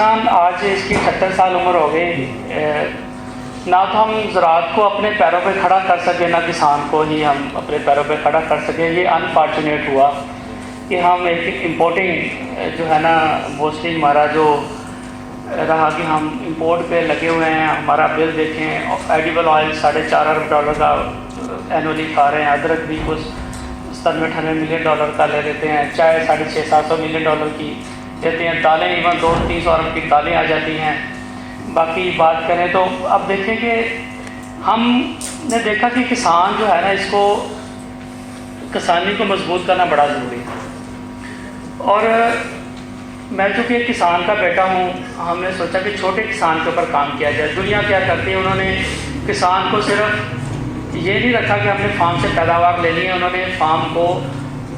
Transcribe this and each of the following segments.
आज इसकी 78 साल उम्र हो गई। ना तो हम ज़राअत को अपने पैरों पे खड़ा कर सके, ना किसान को ही हम अपने पैरों पे खड़ा कर सके। ये अनफॉर्चुनेट हुआ कि हम एक इम्पोर्टिंग जो है ना, मोस्टली हमारा जो रहा कि हम इंपोर्ट पे लगे हुए हैं। हमारा बिल देखें, एडिबल ऑयल $4.5 अरब का एनुअली खा रहे हैं, अदरक भी कुछ 97-98 मिलियन डॉलर का ले लेते हैं, चाय $600-700 मिलियन डॉलर की देते हैं, दालें इवन 200-300 अरब की दालें आ जाती हैं। बाकी बात करें तो अब देखें कि हमने देखा कि किसान जो है ना, इसको किसानी को मजबूत करना बड़ा ज़रूरी है। और मैं चूँकि एक किसान का बेटा हूँ, हमने सोचा कि छोटे किसान के ऊपर काम किया जाए। दुनिया क्या करती है, उन्होंने किसान को सिर्फ ये नहीं रखा कि हमने फार्म से पैदावार लेनी है, उन्होंने फार्म को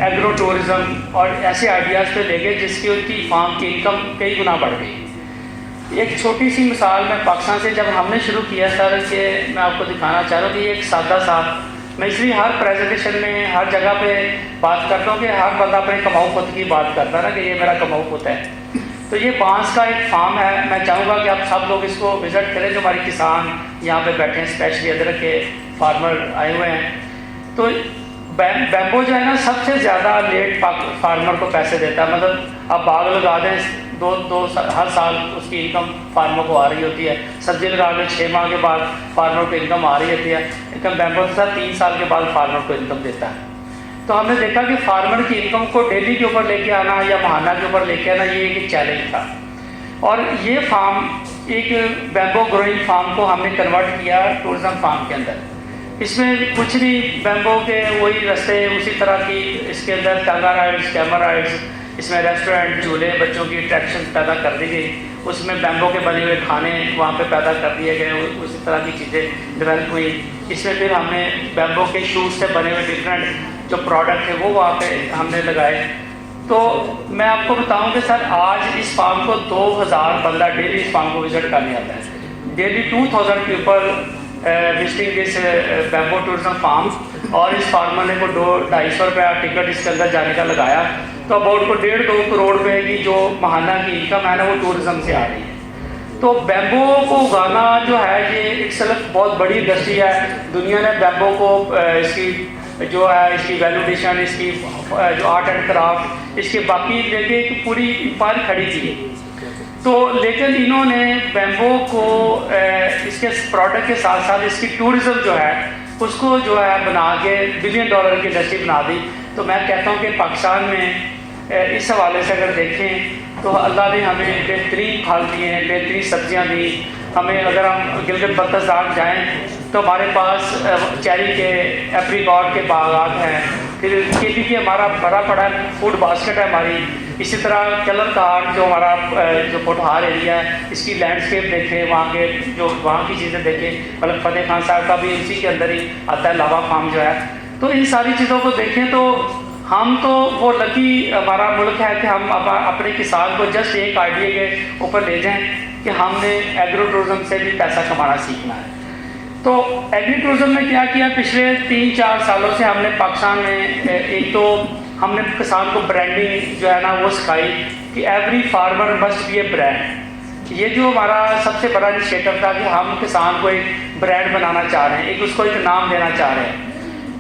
एग्रो टूरिज़म और ऐसे आइडियाज़ पे ले गए जिसकी उनकी फार्म की इनकम कई गुना बढ़ गई। एक छोटी सी मिसाल मैं पाकिस्तान से जब हमने शुरू किया सर, कि मैं आपको दिखाना चाह रहा हूँ कि एक सादा सा, मैं इसलिए हर प्रेजेंटेशन में हर जगह पे बात करता हूँ कि हर बंदा अपने कमाऊ पुत की बात करता है ना, कि ये मेरा कमाऊ पुत है। तो ये बांस का एक फार्म है। मैं चाहूँगा कि आप सब लोग इसको विज़िट करें, जो हमारे किसान यहाँ पे बैठे हैं, स्पेशली अदरक के फार्मर आए हुए हैं। तो बैम्बो जो है ना, सबसे ज़्यादा लेट फार्मर को पैसे देता है। मतलब आप बाग लगा दें, हर साल उसकी इनकम फार्मर को आ रही होती है। सब्जी लगा दें, 6 माह के बाद फार्मर को इनकम आ रही होती है। लेकिन बैम्बो के साथ 3 साल के बाद फार्मर को इनकम देता है। तो हमने देखा कि फार्मर की इनकम को डेली के ऊपर लेके आना या महाना के ऊपर लेके आना, ये एक चैलेंज था। और ये फार्म, एक बैम्बो ग्रोइंग फार्म को हमने कन्वर्ट किया टूरिज़म फार्म के अंदर। इसमें कुछ भी बैम्बो के वही रस्ते, उसी तरह की इसके अंदर टांगा राइड्स, कैमरा राइड्स, इसमें रेस्टोरेंट, झूले, बच्चों की अट्रैक्शन पैदा कर दी गई। उसमें बैम्बो के बने हुए खाने वहाँ पे पैदा कर दिए गए, उसी तरह की चीज़ें डेवलप हुई। इसमें फिर हमने बैम्बो के शूज़ से बने हुए डिफरेंट जो प्रोडक्ट है वो वहाँ पे हमने लगाए। तो मैं आपको बताऊँ कि सर, आज इस फार्म को 2000 बंदा डेली इस फार्म को विज़िट करने आता है। Daily 2000 people visiting this bamboo tourism farm. और इस फार्मर ने को 200-250 रुपया टिकट इसके अंदर जाने का लगाया। तो अबाउट को 1.5-2 करोड़ रुपए की जो महाना की इनकम है ना, वो टूरिज्म से आ रही है। तो बैम्बो को उगाना जो है, ये एक सिर्फ बहुत बड़ी इंडस्ट्री है। दुनिया ने बैम्बो को इसकी जो है, इसकी वैल्यूएशन, इसकी जो आर्ट एंड क्राफ्ट, इसके बाकी लेके एक पूरी इंपायर खड़ी की है। तो लेकिन इन्होंने बैम्बो को इसके प्रोडक्ट के साथ साथ इसकी टूरिज़म जो है उसको जो है बना के $1 बिलियन की इंडस्ट्री बना दी। तो मैं कहता हूँ कि पाकिस्तान में इस हवाले से अगर देखें तो अल्लाह ने हमें बेहतरीन फल दिए हैं, बेहतरीन सब्जियाँ दी हमें। अगर हम गिलगित बल्तिस्तान जाएँ तो हमारे पास चेरी के, एप्रीकॉट के बागात हैं। फिर केपी के हमारा बड़ा बड़ा फूड बास्केट है हमारी। इसी तरह कलर कार्ड जो हमारा जो पोटहार एरिया है, इसकी लैंडस्केप देखें, वहाँ के जो वहाँ की चीज़ें देखें। मतलब फतेह खान साहब का भी इसी के अंदर ही आता है, लावा फार्म जो है। तो इन सारी चीज़ों को देखें तो हम तो वो लकी हमारा मुल्क है कि हम अपने किसान को जस्ट एक आइडिया के ऊपर ले जाएँ कि हमने एग्रो टूरिज़म से भी पैसा कमाना सीखना है। तो एग्री टूरिज़म ने क्या किया, पिछले 3-4 सालों से हमने पाकिस्तान में एक तो हमने किसान को ब्रांडिंग जो है ना वो सिखाई कि every farmer must be A brand. ये जो हमारा सबसे बड़ा इनिशिएटिव था कि हम किसान को एक ब्रांड बनाना चाह रहे हैं, एक उसको एक नाम देना चाह रहे हैं।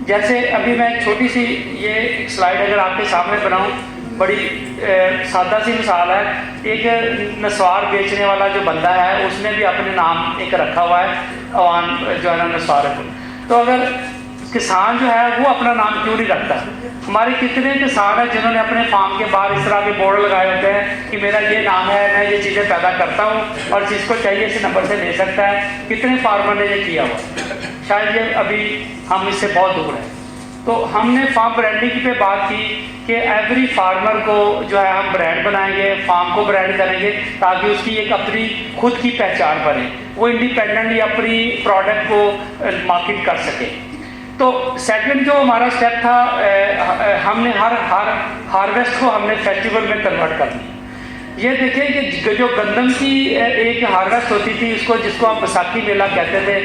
जैसे अभी मैं एक छोटी सी ये एक स्लाइड अगर आपके सामने बनाऊँ, बड़ी सादा सी मिसाल है। एक नस्वार बेचने वाला जो बंदा है, उसने भी अपने नाम एक रखा हुआ है, अवान जो है ना नस्वार है। तो अगर किसान जो है वो अपना नाम क्यों नहीं रखता? हमारे कितने किसान हैं जिन्होंने अपने फार्म के बाहर इस तरह के बोर्ड लगाए होते हैं कि मेरा ये नाम है, मैं ये चीज़ें पैदा करता हूँ और जिसको चाहिए इस नंबर से ले सकता है। कितने फार्मर ने ये किया हुआ? शायद ये अभी हम इससे बहुत दूर हैं। तो हमने फार्म ब्रांडिंग पे बात की कि एवरी फार्मर को जो है हम ब्रांड बनाएंगे, फार्म को ब्रांड करेंगे ताकि उसकी एक अपनी खुद की पहचान बने, वो इंडिपेंडेंटली अपनी प्रोडक्ट को मार्केट कर सके। तो सेकंड जो हमारा स्टेप था, हमने हर हार्वेस्ट को हमने फेस्टिवल में कन्वर्ट कर दिया। ये देखें कि जो गंदम की एक हार्वेस्ट होती थी, जिसको हम बैसाखी मेला कहते थे,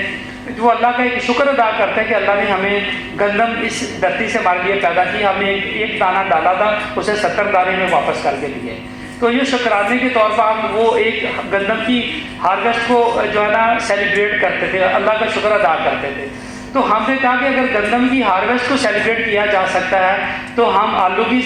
जो अल्लाह का एक शुक्र अदा करते हैं कि अल्लाह ने हमें गंदम इस धरती से हमारे लिए पैदा की। हमने एक दाना डाला था, उसे 70 दाने में वापस करके दिए। तो ये शुक्राने के तौर पर हम वो एक गंदम की हार्वेस्ट को जो है ना सेलिब्रेट करते थे, अल्लाह का शुक्र अदा करते थे। तो हमने कहा कि अगर गंदम की हार्वेस्ट को सेलिब्रेट किया जा सकता है तो हम आलू की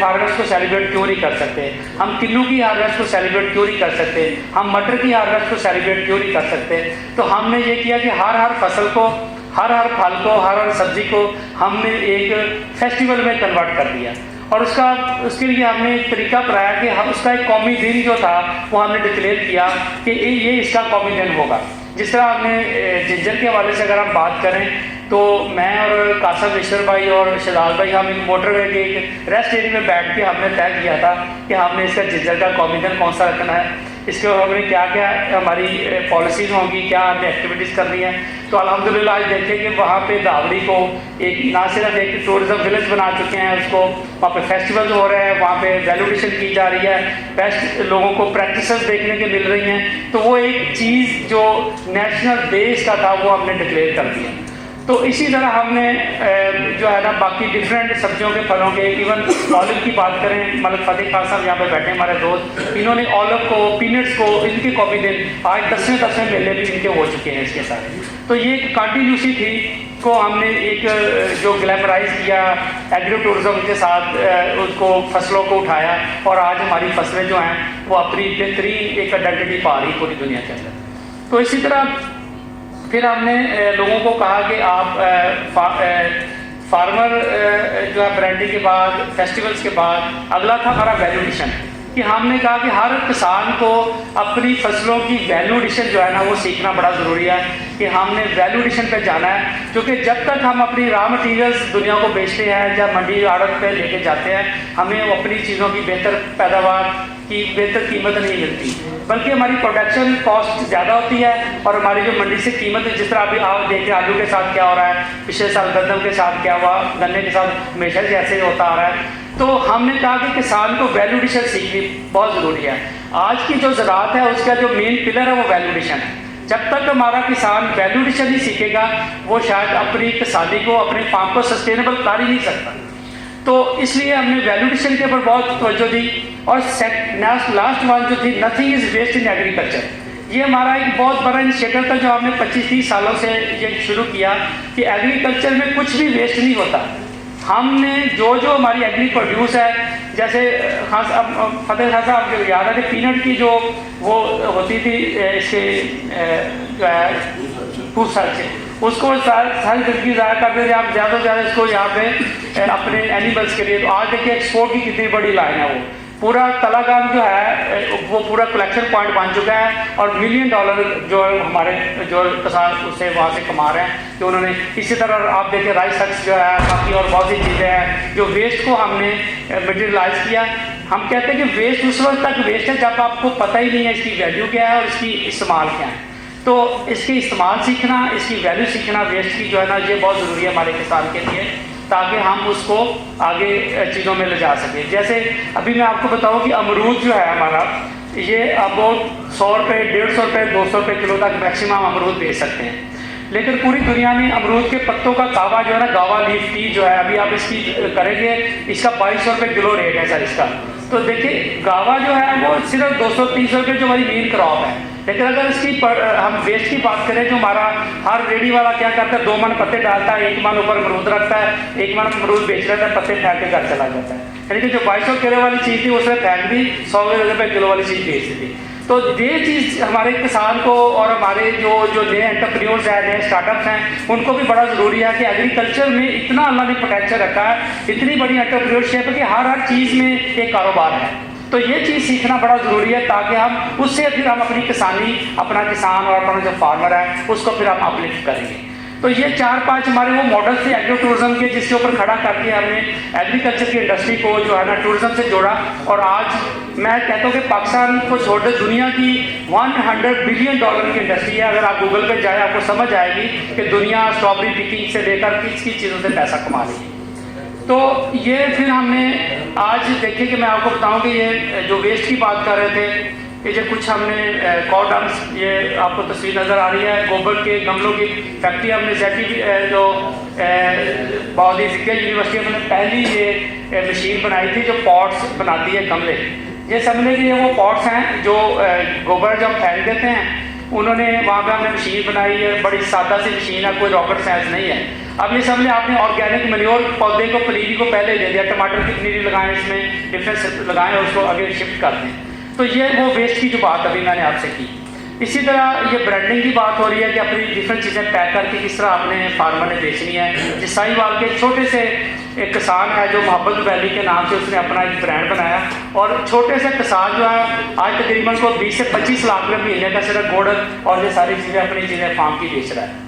हार्वेस्ट को सेलिब्रेट क्यों नहीं कर सकते, हम किन्नू की हार्वेस्ट को सेलिब्रेट क्यों नहीं कर सकते, हम मटर की हार्वेस्ट को सेलिब्रेट क्यों नहीं कर सकते। तो हमने ये किया कि हर फसल को, हर फल को, हर सब्जी को हमने एक फेस्टिवल में कन्वर्ट कर दिया। और उसके लिए हमने एक तरीका अपनाया कि हम उसका एक कौमी दिन जो था वो हमने डिक्लेयर किया कि ये इसका कौमी दिन होगा। जिस तरह हमने जिंजर के हवाले से अगर हम बात करें तो मैं और कासम ईश्वर भाई और शहजाद भाई हम एक मोटरवे के एक रेस्ट एरिया में बैठ के हमने तय किया था कि हमने इसका जिंजर का कौमी दिन कौन सा रखना है, इसके हमने क्या क्या हमारी पॉलिसीज़ होंगी, क्या हमने एक्टिविटीज़ करनी है। तो अल्हम्दुलिल्लाह आज देखें कि वहाँ पे दावड़ी को एक ना सिर्फ एक टूरिज़म विलेज बना चुके हैं, उसको वहाँ पे फेस्टिवल हो रहे हैं, वहाँ पे वैल्यूडेशन की जा रही है, बेस्ट लोगों को प्रैक्टिसेस देखने के मिल रही हैं। तो वो एक चीज़ जो नेशनल बेस का था वो हमने डिक्लेयर कर दिया। तो इसी तरह हमने जो है ना बाकी डिफरेंट सब्जियों के, फलों के, इवन ऑलिव की बात करें, मतलब फतेह खान साहब यहाँ पे बैठे हमारे दोस्त, इन्होंने ऑलिव को, पीनट्स को, इनके कॉपी दिन आज 10वें मेले भी इनके हो चुके हैं इसके सारे। तो ये एक कंटिन्यूसी थी को हमने एक जो ग्लैमराइज किया एग्रो टूरिज्म के साथ, उसको फसलों को उठाया और आज हमारी फसलें जो हैं वो अपनी बेहतरीन एक आइडेंटिटी पा रही पूरी दुनिया के अंदर। तो इसी तरह फिर हमने लोगों को कहा कि आप फार्मर जो है ब्रांडिंग के बाद, फेस्टिवल्स के बाद अगला था हमारा वैल्यूडेशन, कि हमने कहा कि हर किसान को अपनी फसलों की वैल्यूडेशन जो है ना वो सीखना बड़ा ज़रूरी है, कि हमने वैल्यूडेशन पे जाना है। क्योंकि जब तक हम अपनी रॉ मटीरियल्स दुनिया को बेचते हैं या मंडी आड़त पे लेके जाते हैं, हमें अपनी चीज़ों की बेहतर पैदावार की बेहतर कीमत नहीं मिलती, बल्कि हमारी प्रोडक्शन कॉस्ट ज़्यादा होती है और हमारी जो मंडी से कीमत है, जिस तरह अभी आप देखिए आलू के साथ क्या हो रहा है, पिछले साल गंदम के साथ क्या हुआ, गन्ने के साथ हमेशा जैसे होता आ रहा है। तो हमने कहा कि किसान को वैल्यूडेशन सीखनी बहुत ज़रूरी है। आज की जो ज़राअत है उसका जो मेन पिलर है वो वैल्यूडेशन है। जब तक हमारा किसान वैल्यूडेशन नहीं सीखेगा वो शायद अपनी किसानी को, अपने फार्म को सस्टेनेबल कर ही नहीं सकता। तो इसलिए हमने वैल्यूडेशन के ऊपर बहुत तवज्जो दी। और लास्ट वन जो थी, nothing is waste in agriculture, ये हमारा एक बहुत बड़ा इनिशिएटिव था जो हमने 25-30 सालों से ये शुरू किया कि एग्रीकल्चर में कुछ भी वेस्ट नहीं होता। हमने जो हमारी एग्री प्रोड्यूस है, जैसे खास अब फतेह खान साहब जो याद है कि पीनट की जो वो होती थी इसके जो है फूड से, उसको सारी जिंदगी ज़ाया करते थे, आप ज़्यादा से ज़्यादा इसको यहाँ पे अपने एनिमल्स के लिए। तो आज देखिए एक्सपोर्ट की कितनी बड़ी लाइन है, वो पूरा तलागाम जो है वो पूरा कलेक्शन पॉइंट बन चुका है और $1 मिलियन जो हमारे जो किसान उससे वहाँ से कमा रहे हैं। कि उन्होंने इसी तरह आप देखिए राइस हट्स जो है, बाकी और बहुत सी चीज़ें हैं जो वेस्ट को हमने मटीरियलाइज किया। हम कहते हैं कि वेस्ट उस वक्त तक वेस्ट है जब आपको पता ही नहीं है इसकी वैल्यू क्या है और इसकी इस्तेमाल क्या है। तो इसकी इस्तेमाल सीखना, इसकी वैल्यू सीखना वेस्ट की जो है ना, ये बहुत ज़रूरी है हमारे किसान के लिए, ताकि हम उसको आगे चीज़ों में ले जा सकें। जैसे अभी मैं आपको बताऊं कि अमरूद जो है हमारा, ये अबाउट 100 रुपये, 150 रुपये, 200 रुपये किलो तक मैक्सिमम अमरूद बेच सकते हैं। लेकिन पूरी दुनिया में अमरूद के पत्तों का कावा जो है ना, गावा लीफ टी जो है, अभी आप इसकी करेंगे, इसका 2200 रुपये किलो रेट है सर इसका। तो देखिए गावा जो है वो सिर्फ 200-300 रुपये जो हमारी मेन क्रॉप है। लेकिन अगर इसकी हम वेस्ट की बात करें, जो हमारा हर रेडी वाला क्या करता है, 2 मन पत्ते डालता है, 1 मन ऊपर अमरूद रखता है, 1 मन अमरूद बेच रहा था, पत्ते फेंक के घर चला जाता है। यानी कि जो 2200 किलो वाली चीज़ थी उसने फेंक दी, 100 रुपये किलो वाली चीज़ बेच दी। तो ये चीज़ हमारे किसान को और हमारे जो नए एंटरप्रेन्योर्स हैं, नए स्टार्टअप्स हैं, उनको भी बड़ा ज़रूरी है कि एग्रीकल्चर में इतना अल्लाह ने पोटेंशियल रखा है, इतनी बड़ी एंटरप्रेन्योरशिप है कि हर चीज़ में एक कारोबार है। तो ये चीज़ सीखना बड़ा ज़रूरी है, ताकि हम उससे फिर हम अपनी किसानी, अपना किसान और अपना जो फार्मर है उसको फिर हम अपलिफ्ट करेंगे। तो ये 4-5 हमारे वो मॉडल थे एग्रो टूरिज्म के, जिसके ऊपर खड़ा करके हमने एग्रीकल्चर की इंडस्ट्री को जो है ना टूरिज्म से जोड़ा। और आज मैं कहता हूँ कि पाकिस्तान को छोड़ दे, दुनिया की $100 बिलियन की इंडस्ट्री है। अगर आप गूगल पे जाए आपको समझ आएगी कि दुनिया स्ट्रॉबेरी पिकिंग से लेकर किस किस चीज़ों से पैसा कमा रही है। तो ये फिर हमने आज देखिए कि मैं आपको बताऊं कि ये जो वेस्ट की बात कर रहे थे, कि जो कुछ हमने कॉडम्स, ये आपको तस्वीर नज़र आ रही है, गोबर के गमलों की फैक्ट्री हमने जो बहुत ही यूनिवर्सिटी में पहली ये मशीन बनाई थी जो पॉट्स बनाती है, गमले। ये समझ कि ये वो पॉट्स हैं जो गोबर जब फेंक देते हैं, उन्होंने वहाँ पे हमने मशीन बनाई है, बड़ी सादा सी मशीन है, कोई रॉकेट साइंस नहीं है। अब ये समझ आपने ऑर्गेनिक मैन्योर पौधे को पनीरी को पहले दे दिया, टमाटर की पनीरी लगाएं, इसमें डिफरेंस लगाएं और उसको आगे शिफ्ट कर दें। तो ये वो वेस्ट की जो बात अभी मैंने आपसे की। इसी तरह ये ब्रांडिंग की बात हो रही है कि अपनी डिफरेंट चीज़ें पैक करके किस तरह अपने फार्मर ने बेचनी है। जिस साहिवाल के छोटे से एक किसान है जो मोहब्बत वैली के नाम से उसने अपना एक ब्रांड बनाया, और छोटे से किसान जो है आज तकरीबन को 20 से 25 लाख में महीने का सिर्फ गुड़ और ये सारी चीज़ें अपनी चीज़ें फार्म की बेच रहा है।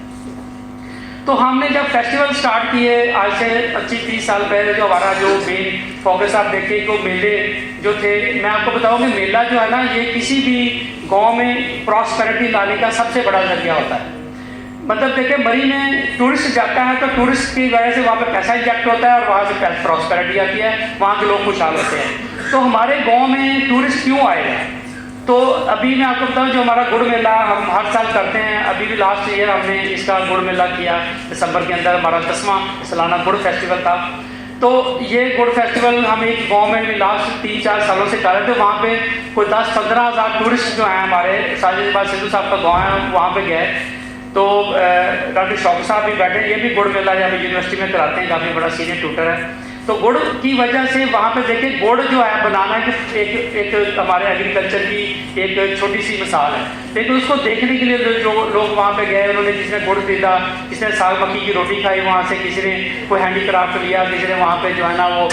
तो हमने जब फेस्टिवल स्टार्ट किए आज से 25-30 साल पहले, जो हमारा जो मेन फोकस आप देखिए तो मेले जो थे, मैं आपको बताऊँ कि मेला जो है ना, ये किसी भी गांव में प्रॉस्पेरिटी लाने का सबसे बड़ा जरिया होता है। मतलब देखिए मरी में टूरिस्ट जाता है तो टूरिस्ट की वजह से वहाँ पे पैसा इंजेक्ट होता है और वहाँ से प्रॉस्पेरिटी आती है, वहाँ के लोग खुशहाल होते हैं। तो हमारे गाँव में टूरिस्ट क्यों आएगा? तो अभी मैं आपको बताऊं जो हमारा गुड़ मेला हम हर साल करते हैं, अभी भी लास्ट ईयर हमने इसका गुड़ मेला किया दिसंबर के अंदर, हमारा 10वां सालाना गुड़ फेस्टिवल था। तो ये गुड़ फेस्टिवल हम एक गांव में भी लास्ट 3-4 सालों से कर रहे थे। वहाँ पे कोई 10-15 हज़ार टूरिस्ट जो हैं हमारे साजिद सिद्धू साहब का गाँव है, वहाँ पे गए। तो डॉक्टर शौकत साहब भी बैठे, ये भी गुड़ मेला यहाँ पे यूनिवर्सिटी में कराते हैं, काफ़ी बड़ा सीनियर ट्यूटर है। तो गुड़ की वजह से वहाँ पे देखिए गुड़ जो है बनाना की एक हमारे एग्रीकल्चर की एक छोटी सी मिसाल है, लेकिन उसको देखने के लिए जो लोग वहाँ पे गए, उन्होंने जिसने गुड़ खरीदा, किसने साग मक्की की रोटी खाई वहाँ से, किसी ने कोई हैंडीक्राफ्ट लिया, किसी ने वहाँ पे जो है ना वो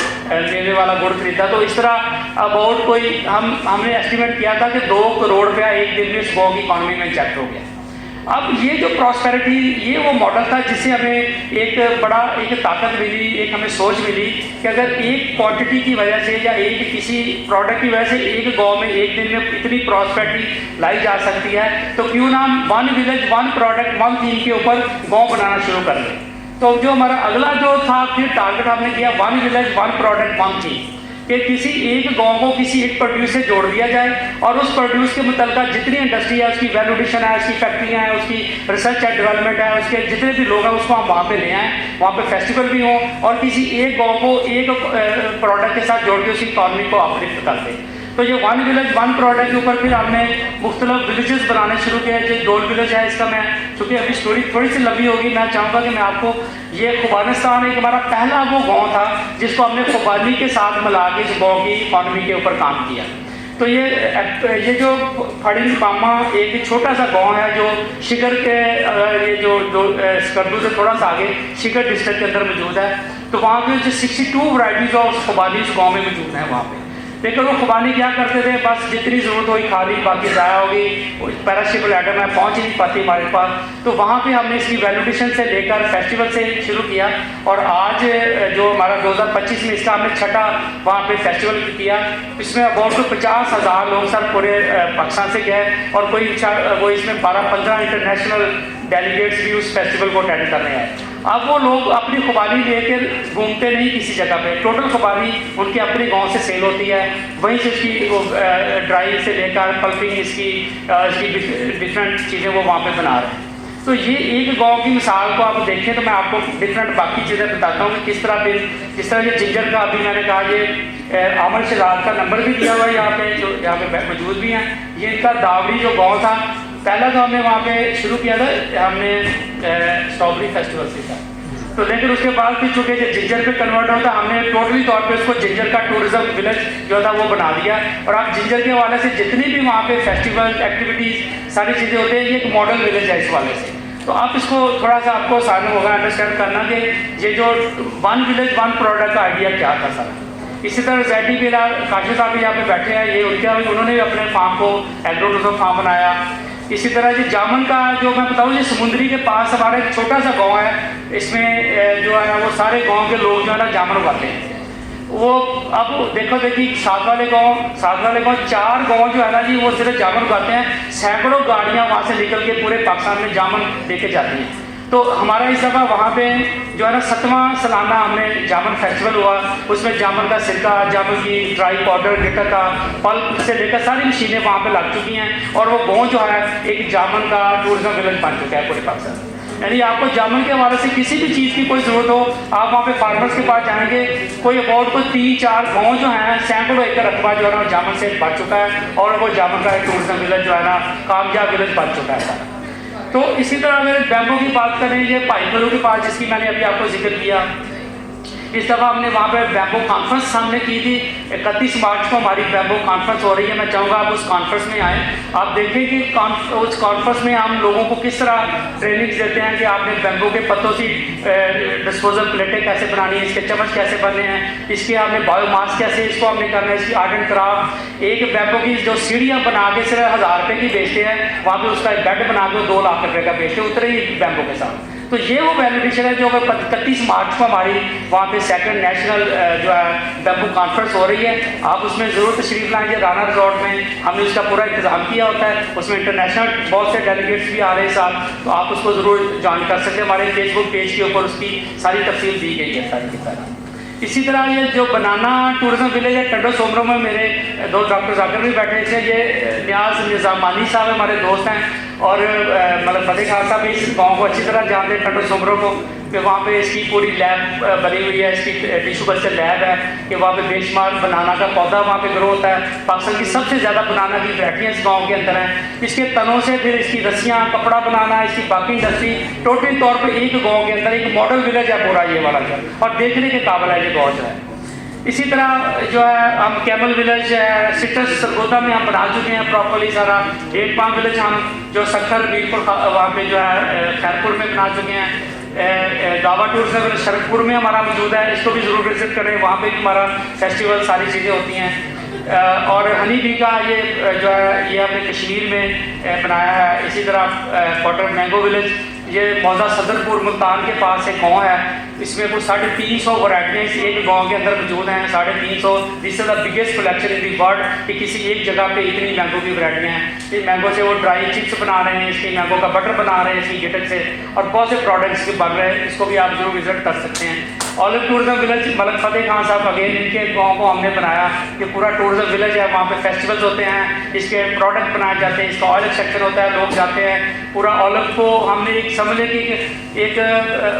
मेवे वाला गुड़ खरीदा। तो इस तरह अबाउट कोई हमने एस्टिमेट किया था कि 2 करोड़ रुपया एक दिन में इस गाँव की इकॉनमी में इंजेक्ट हो गया। अब ये जो प्रॉस्पेरिटी, ये वो मॉडल था जिससे हमें एक बड़ा एक ताकत मिली, एक हमें सोच मिली कि अगर एक क्वांटिटी की वजह से या एक किसी प्रोडक्ट की वजह से एक गांव में एक दिन में इतनी प्रॉस्पेरिटी लाई जा सकती है, तो क्यों ना हम 1 विलेज 1 प्रोडक्ट 1 थीम के ऊपर गाँव बनाना शुरू कर लें। तो जो हमारा अगला जो था फिर टारगेट हमने किया 1 विलेज 1 प्रोडक्ट 1 थीम, कि किसी एक गांव को किसी एक प्रोड्यूस से जोड़ दिया जाए और उस प्रोड्यूस के मुताबिक जितनी इंडस्ट्री है, उसकी वैल्यू एडिशन है, उसकी फैक्ट्रियाँ हैं, उसकी रिसर्च एंड डेवलपमेंट है, उसके जितने भी लोग हैं उसको हम वहाँ पे ले आएँ, वहाँ पे फेस्टिवल भी हों और किसी एक गांव को एक प्रोडक्ट के साथ जोड़ के उसकी इकॉनमी को अपलिफ्ट कर दें। तो ये 1 विलेज 1 प्रोडक्ट के ऊपर फिर हमने मुख्तलिफ विलेजेस बनाने शुरू किए। जो डोल विलेज है इसका मैं, चूँकि अभी स्टोरी थोड़ी सी लंबी होगी, मैं चाहूँगा कि मैं आपको ये खुबानिस्तान एक हमारा पहला वो गांव था जिसको हमने खुबानी के साथ मिला के इस गाँव की इकॉनमी के ऊपर काम किया। तो ये जो फड़ी पामा एक छोटा सा गांव है जो शिगर के ये जो स्कर्दू से थोड़ा सा आगे शिगर डिस्ट्रिक्ट के अंदर मौजूद है। तो वहाँ पे जो 62 वैराइटीज़ ऑफ खुबानी इस गाँव में मौजूद हैं वहाँ पे। लेकिन वो खुबानी क्या करते थे, बस जितनी ज़रूरत हुई खा ली, बाकी ज़ाया होगी, पैराशिबल आइटम है पहुँच ही नहीं पाती हमारे पास। तो वहाँ पे हमने इसकी वैल्यूडेशन से लेकर फेस्टिवल से शुरू किया और आज जो हमारा 2025 में इसका हमने 6ठा वहाँ पे फेस्टिवल किया। इसमें अबाउट 50,000 लोग सर पूरे पाकिस्तान से गए और कोई वो इसमें 12-15 इंटरनेशनल डेलीगेट्स भी उस फेस्टिवल को अटेंड करने आए। अब वो लोग अपनी खुबानी लेकर घूमते नहीं किसी जगह पे, टोटल खुबानी उनके अपने गांव से सेल होती है, वहीं से उसकी ड्राई से लेकर पल्पिंग इसकी डिफरेंट चीज़ें वो वहाँ पे बना रहे हैं। तो ये एक गांव की मिसाल को आप देखें तो मैं आपको डिफरेंट बाकी चीज़ें बताता हूँ कि किस तरह पे, जिस तरह ये जिंजर का अभी मैंने कहा ये आमर शराब का नंबर भी दिया हुआ है यहाँ पे, जो यहाँ पे मौजूद भी हैं। ये इनका दावरी जो गाँव था पहला तो हमने वहाँ पे शुरू किया था, हमने स्ट्रॉबेरी फेस्टिवल से था। तो लेकिन उसके बाद फिर चूँकि जिंजर पे कन्वर्ट होता, हमने टोटली तौर पे उसको जिंजर का टूरिज्म विलेज जो था वो बना दिया। और आप जिंजर के हवाले से जितनी भी वहाँ पे फेस्टिवल एक्टिविटीज़ सारी चीज़ें होती हैं, ये एक मॉडल विलेज है इस वाले से। तो आप इसको थोड़ा सा आपको आसान होगा अंडरस्टैंड करना कि ये जो 1 विलेज 1 प्रोडक्ट का आइडिया क्या था सर। इसी तरह जैदी बेला काशी साहब भी यहाँ पे बैठे हैं, ये उन्होंने भी अपने फार्म को एग्रो टूरिज्म फार्म बनाया। इसी तरह जी जामुन का जो मैं बताऊँ, ये समुद्री के पास हमारा एक छोटा सा गांव है, इसमें जो है वो सारे गांव के लोग जो है ना जामुन उगाते हैं। वो अब देखी साथ वाले गांव 4 गांव जो है ना जी वो सिर्फ जामुन उगाते हैं। सैकड़ों गाड़ियाँ वहाँ से निकल के पूरे पाकिस्तान में जामुन लेके जाती हैं। तो हमारा इस दफ़ा वहाँ पे जो है ना 7वां सालाना हमने जामुन फेस्टिवल हुआ, उसमें जामुन का सिरका, जामुन की ड्राई पाउडर, गिटर का पल्प से लेकर सारी मशीनें वहाँ पे लग चुकी हैं और वो गाँव जो है एक जामुन का टूरिज्म विलेज बन चुका है पूरे पाकिस्तान। यानी आपको जामुन के हवाले से किसी भी चीज़ की कोई ज़रूरत हो, आप वहाँ पे फार्मर्स के पास जाएंगे, कोई अबाउट कोई 3-4 गाँव जो हैं, सैकड़ों एकड़ रकबा जो है ना जामुन से बच चुका है, और वो जामुन का एक टूरिज्म विलेज जो है ना कामयाब विलेज बन चुका है। तो इसी तरह अगर बैम्बू की बात करें, ये भाई मल्लू के पास जिसकी मैंने अभी आपको जिक्र किया, इस दफ़ा हमने वहाँ पर बैम्बू कॉन्फ्रेंस हमने की थी। 31 मार्च को हमारी बैम्बू कॉन्फ्रेंस हो रही है। मैं चाहूँगा आप उस कॉन्फ्रेंस में आएँ, आप देखें कि उस कॉन्फ्रेंस में हम लोगों को किस तरह ट्रेनिंग देते हैं कि आपने बैम्बू के पत्तों से डिस्पोजल प्लेटें कैसे बनानी है, इसके चम्मच कैसे बनने हैं, इसके आपने बायोमास कैसे इसको हमने करना है, इसकी आर्ट एंड क्राफ्ट। एक बैम्बू की जो सीढ़ियाँ बना के सिर्फ 1000 रुपये की बेचते हैं, वहाँ पर उसका एक बेड बना के 2 लाख रुपये का बेचते हैं उतरे ही बैम्बू के साथ। तो ये वो वैल्यूएडिशन है जो 31 मार्च को हमारी वहाँ पे सेकंड नेशनल जो है बैम्बू कॉन्फ्रेंस हो रही है। आप उसमें ज़रूर तशरीफ़ लाएंगे। राना रिजॉर्ट में हमने उसका पूरा इंतजाम किया होता है, उसमें इंटरनेशनल बहुत से डेलीगेट्स भी आ रहे हैं साथ, तो आप उसको ज़रूर ज्वाइन कर सकते हैं। हमारे फेसबुक पेज के ऊपर उसकी सारी तफसील दी गई है सारी की सारी। इसी तरह ये जो बनाना टूरिज्म विलेज है टंडो सोमरो में, मेरे 2 डॉक्टर जाकर भी बैठे थे, ये न्याज निज़ामानी साहब हमारे दोस्त हैं, और मतलब फतेह खान साहब भी इस गाँव को अच्छी तरह जानते हैं टंडो सोमरो को, कि वहाँ पे इसकी पूरी लैब बनी हुई है, इसकी टिशू कल्चर लैब है कि वहाँ पे बेशुमार बनाना का पौधा वहाँ पे ग्रो होता है। पाकिस्तान की सबसे ज़्यादा बनाना की वैरायटियाँ इस गाँव के अंदर हैं। इसके तनों से फिर इसकी रस्सियाँ, कपड़ा बनाना, इसकी बाकी इंडस्ट्री, टोटली तौर पर एक गाँव के अंदर एक मॉडल विलेज है पूरा ये वाला जो, और देखने के काबिल है ये गाँव जो है। इसी तरह जो है हम कैमल विलेज है, सिट्रस सरगोदा में हम बना चुके हैं प्रॉपरली सारा। डेट पाम विलेज हम जो सखर मीरपुर वहाँ पे जो है खैरपुर में बना चुके हैं। गावा टूरिज्म शरदपुर में हमारा मौजूद है, इसको भी ज़रूर विजिट करें, वहाँ पे भी हमारा फेस्टिवल सारी चीज़ें होती हैं। और हनी बी का ये जो है ये हमने कश्मीर में बनाया है। इसी तरह कॉटन मैंगो विलेज, ये मौजा सदरपुर मुल्तान के पास एक गाँव है, इसमें कुछ 350 वैरायटियाँ इस एक गाँव के अंदर मौजूद हैं। 350, this is the biggest collection in the world कि किसी एक जगह पे इतनी मैंगो की वैरायटियाँ हैं। इस मैंगो से वो ड्राई चिप्स बना रहे हैं, इसकी मैंगो का बटर बना रहे हैं इसकी गिटक से, और बहुत से प्रोडक्ट्स के बन रहे हैं। इसको भी आप जरूर विजिट कर सकते हैं। ऑलिव टूरिज्म विलेज मलक फतेह खान साहब अगेन इनके गाँव को हमने बनाया कि पूरा टूरिज्म विलेज है, वहाँ पे फेस्टिवल्स होते हैं, इसके प्रोडक्ट बनाए जाते हैं, इसका ऑलिव सेक्शन होता है, लोग जाते हैं। पूरा ऑलिव को हमने एक समझ लें कि एक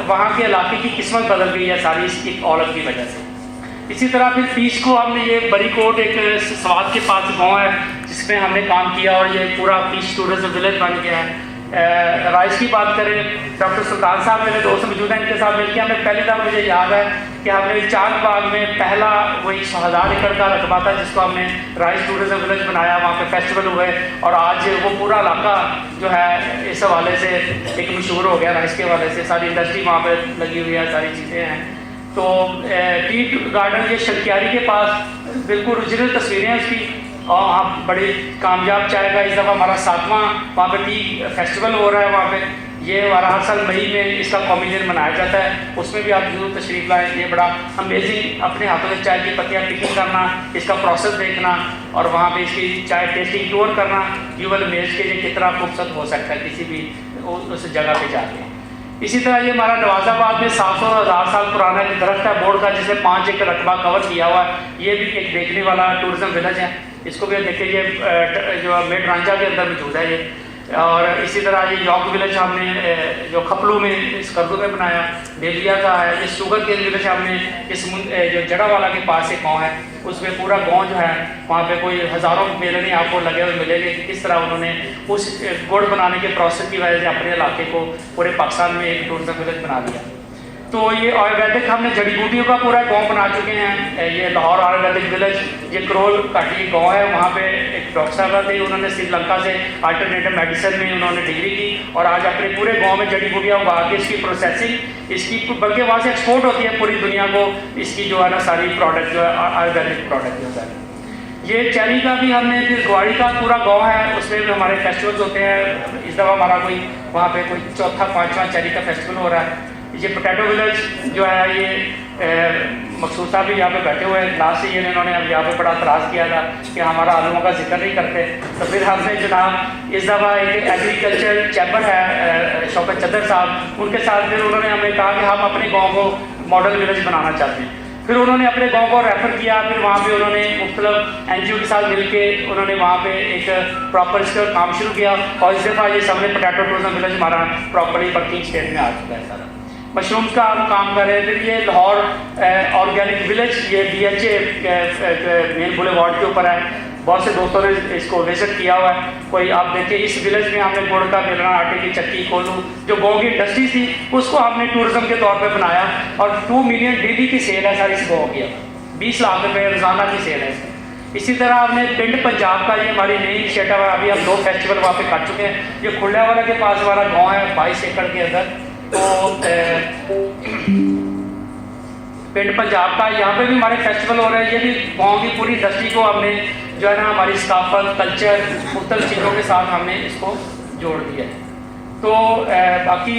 वहाँ के इलाके की किस्मत बदल गई है सारी इसकी ऑलिव की वजह से। इसी तरह फिर पीच को हमने ये बड़ी कोट एक स्वाद के पास गाँव है जिसमें हमने काम किया, और ये पूरा पीच टूरिज्म विलेज बन गया है। राइस की बात करें, डॉक्टर सुल्तान साहब मेरे दोस्त मौजूद हैं, इनके साथ मिलकर हमने पहली दफ़ा, मुझे याद है कि हमने चांद बाग में पहला वही 1000 एकड़ का रकबा था जिसको हमने राइस टूरिज्म विलेज बनाया, वहाँ पे फेस्टिवल हुए, और आज वो पूरा इलाका जो है इस हवाले से एक मशहूर हो गया राइस के हवाले से। सारी इंडस्ट्री वहाँ पर लगी हुई है, सारी चीज़ें हैं। तो टी गार्डन ये शलक्यारी के पास बिल्कुल ओरिजिनल तस्वीरें हैं उसकी, और वहाँ बड़ी कामयाब चाय का इस दफ़ा हमारा 7वां वहाँ पे टी फेस्टिवल हो रहा है। वहाँ पे ये हमारा हर साल मई में इसका कॉमन दिन मनाया जाता है, उसमें भी आप जरूर तशरीफ़ लाएँ। ये बड़ा अमेजिंग, अपने हाथों से चाय की पत्तियाँ पिकिंग करना, इसका प्रोसेस देखना, और वहाँ पे इसकी चाय टेस्टिंग टूर करना, यू विल अमेज के ये कितना खूबसूरत हो सकता है किसी भी उस जगह पे जाके। इसी तरह ये हमारा नवाज़ाबाद में 700 और 1000 साल पुराना एक दरख्त है बोर्ड का, जिसने 5 एकड़ रकबा कवर किया हुआ है। ये भी एक देखने वाला टूरिज्म विलेज है, इसको भी देखिए, ये जो मेड रांझा के अंदर मौजूद है ये। और इसी तरह ये यॉक विलेज हमने जो खपलू में इस कर्दू में बनाया, डेलिया का है। ये शुगर केन विलेज हमने इस जो जड़ावाला के पास एक गाँव है, उसमें पूरा गांव जो है वहाँ पे कोई हज़ारों मेले नहीं आपको लगे हुए मिलेंगे कि किस तरह उन्होंने उस गुड़ बनाने के प्रोसेस की वजह से अपने इलाके को पूरे पाकिस्तान में एक टूरिज्म विलेज बना दिया। तो ये आयुर्वेदिक हमने जड़ी बूटियों का पूरा गांव बना चुके हैं। ये लाहौर आयुर्वेदिक विलेज, ये करोल घाटी गांव है, वहाँ पे एक डॉक्टर साहब थे, उन्होंने श्रीलंका से अल्टरनेटिव मेडिसिन में उन्होंने डिग्री की, और आज अपने पूरे गांव में जड़ी बूटियाँ उगा के इसकी प्रोसेसिंग, इसकी बल्कि वहाँ से एक्सपोर्ट होती है पूरी दुनिया को, इसकी जो है ना सारी प्रोडक्ट जो है आयुर्वेदिक प्रोडक्ट जो है। ये चेरी का भी हमने, फिर ग्वाड़ी का पूरा गांव है, उसमें भी हमारे फेस्टिवल्स होते हैं। इस दफ़ा हमारा कोई वहाँ पे कोई 4था-5वां चेरी का फेस्टिवल हो रहा है। ये पोटैटो विलेज जो है, ये मकसूद साहब भी यहाँ पे बैठे हुए हैं। लास्ट ईयर इन्होंने अब यहाँ पे बड़ा एतराज़ किया था कि हमारा आलूओं का जिक्र नहीं करते, तो फिर हमने जनाब इस दफ़ा एक एग्रीकल्चर चैम्बर है शौकत चद्दर साहब, उनके साथ फिर उन्होंने हमें कहा कि हम अपने गाँव को मॉडल विलेज बनाना चाहते हैं। फिर उन्होंने अपने गांव को रेफ़र किया, फिर वहाँ पे उन्होंने मुख्तलिफ NGO के साथ मिलकर उन्होंने वहाँ पे एक प्रॉपर इसका काम शुरू किया। और इस दफ़ा ये सामने पोटैटो टूरिज्म विलेज हमारा प्रॉपर्ली वर्किंग स्टेट में आ चुका है सारा। मशरूम्स का हम काम कर रहे हैं। फिर ये लाहौर ऑर्गेनिक विलेज, ये DHA मेन बुलेवार्ड के ऊपर है। बहुत से दोस्तों ने इसको विजिट किया हुआ है। कोई आप देखिए इस विलेज में हमने गुड़ का बेलना, आटे की चक्की, कोलू, जो गाँव की इंडस्ट्री थी उसको हमने टूरिज्म के तौर पे बनाया और 2 मिलियन डेली की सेल है सर इस गाँव की। 20 लाख रुपये रोज़ाना की सेल है इसमें। इसी तरह हमने पिंड पंजाब का, ये हमारी नई इनिशिएटिव है। अभी हम 2 फेस्टिवल वहाँ पे कर चुके हैं। ये खुलियावाला के पास हमारा गाँव है 22 एकड़ के अंदर। तो पिंड पंजाब का यहाँ पे भी हमारे फेस्टिवल हो रहे हैं। ये भी गाँव की पूरी इंडस्ट्री को हमने जो है ना हमारी सकाफत, कल्चर, मुख्तलिफ चीज़ों के साथ हमने इसको जोड़ दिया है। तो बाकी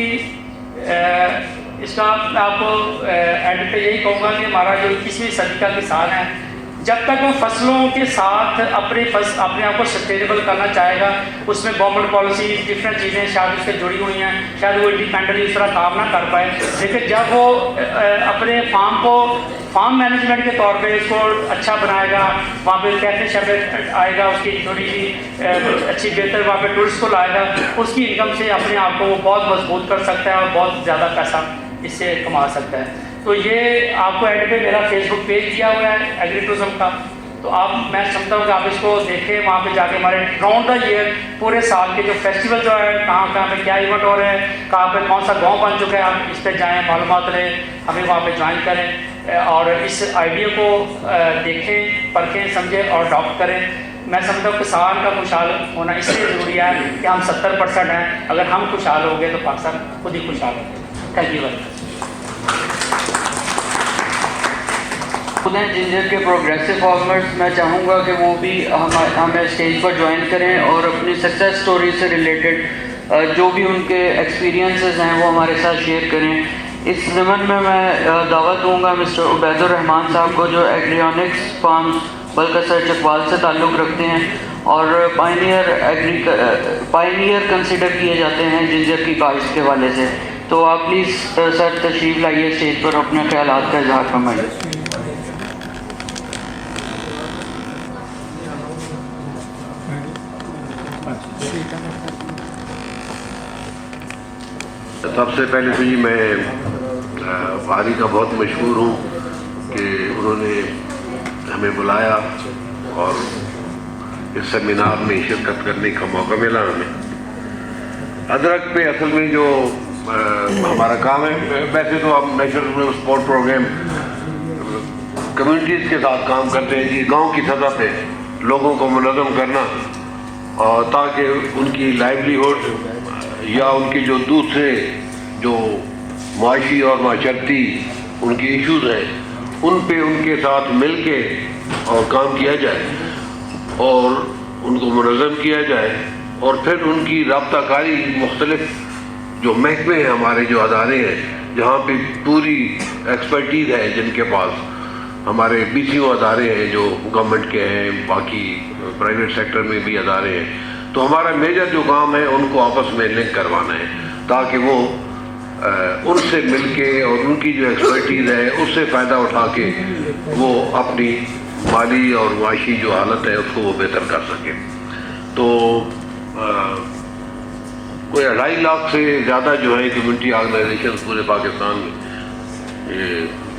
इसका मैं आपको एंड पे यही कहूँगा कि हमारा जो 21वीं सदी का किसान है, जब तक वो फसलों के साथ अपने आप को सस्टेनेबल करना चाहेगा, उसमें गवर्नमेंट पॉलिसी डिफरेंट चीज़ें शायद उससे जुड़ी हुई हैं, शायद वो इंडिपेंडेंटली उस तरह काम ना कर पाए। लेकिन जब वो अपने फार्म को फार्म मैनेजमेंट के तौर पे इसको अच्छा बनाएगा, वहाँ पे कैफे शैफे आएगा, उसकी थोड़ी सी अच्छी बेहतर वहाँ पे टूरिस्ट को लाएगा, उसकी इनकम से अपने आप को वो बहुत मजबूत कर सकता है और बहुत ज़्यादा पैसा इससे कमा सकता है। तो ये आपको एंड पे मेरा फेसबुक पेज दिया हुआ है एग्री टूरिज्म का, तो आप, मैं समझता हूँ कि आप इसको देखें। वहाँ पे जाके हमारे राउंड द ईयर पूरे साल के जो फेस्टिवल जो है, कहाँ कहाँ पे क्या इवेंट हो रहे हैं, कहाँ पे कौन सा गांव बन चुका है, आप इस पे जाएँ, मालूमात लें, हमें वहाँ पे ज्वाइन करें और इस आइडिया को देखें, परखें, समझें और अडॉप्ट करें। मैं समझता हूँ किसान का खुशहाल होना इसलिए ज़रूरी है कि हम 70% हैं। अगर हम खुशहाल हो गए तो पाकिस्तान खुद ही खुशहाल हो गए। Thank you very much. Ginger के प्रोग्रेसिव फार्मर्स, मैं चाहूँगा कि वो भी हमें स्टेज पर ज्वाइन करें और अपनी सक्सेस स्टोरी से रिलेटेड जो भी उनके एक्सपीरियंसेस हैं वो हमारे साथ शेयर करें। इस ज़मन में मैं दावत दूँगा मिस्टर उबैदुर रहमान साहब को, जो एग्रीऑनिक्स फार्म बलकसर चकवाल से ताल्लुक़ रखते हैं और पायनियर कंसिडर किए जाते हैं जिंजर की काश्त के हवाले से। तो आप प्लीज़ सर तशरीफ़ लाइए स्टेज पर, अपने ख्यालात का इजहार फरमाइए। सबसे पहले तो जी मैं वारी का बहुत मशहूर हूँ कि उन्होंने हमें बुलाया और इस सेमिनार में शिरकत करने का मौका मिला हमें। अदरक पे असल में जो हमारा काम है, वैसे तो हम नेशनल स्पोर्ट प्रोग्राम कम्युनिटीज़ के साथ काम करते हैं जी, गांव की सतह पे लोगों को मुनज़्ज़म करना और ताकि उनकी लाइवलीहुड या उनकी जो दूसरे जो माशी और माशरती उनकी इश्यूज़ हैं उन पे उनके साथ मिल के और काम किया जाए और उनको मुनज़्ज़म किया जाए और फिर उनकी राब्ताकारी मुख्तलिफ जो महकमे हैं, हमारे जो अदारे हैं जहाँ पे पूरी एक्सपर्टीज़ है, जिनके पास हमारे BCO अदारे हैं जो गवर्नमेंट के हैं, बाकी प्राइवेट सेक्टर में भी अदारे हैं। तो हमारा मेजर जो काम है उनको आपस में लिंक करवाना है ताकि वो उनसे मिलके और उनकी जो एक्सपर्टीज़ है उससे फ़ायदा उठा के वो अपनी माली और माशी जो हालत है उसको वो बेहतर कर सके। तो कोई 2.5 लाख से ज़्यादा जो है कम्युनिटी ऑर्गेनाइजेशन पूरे पाकिस्तान में, ये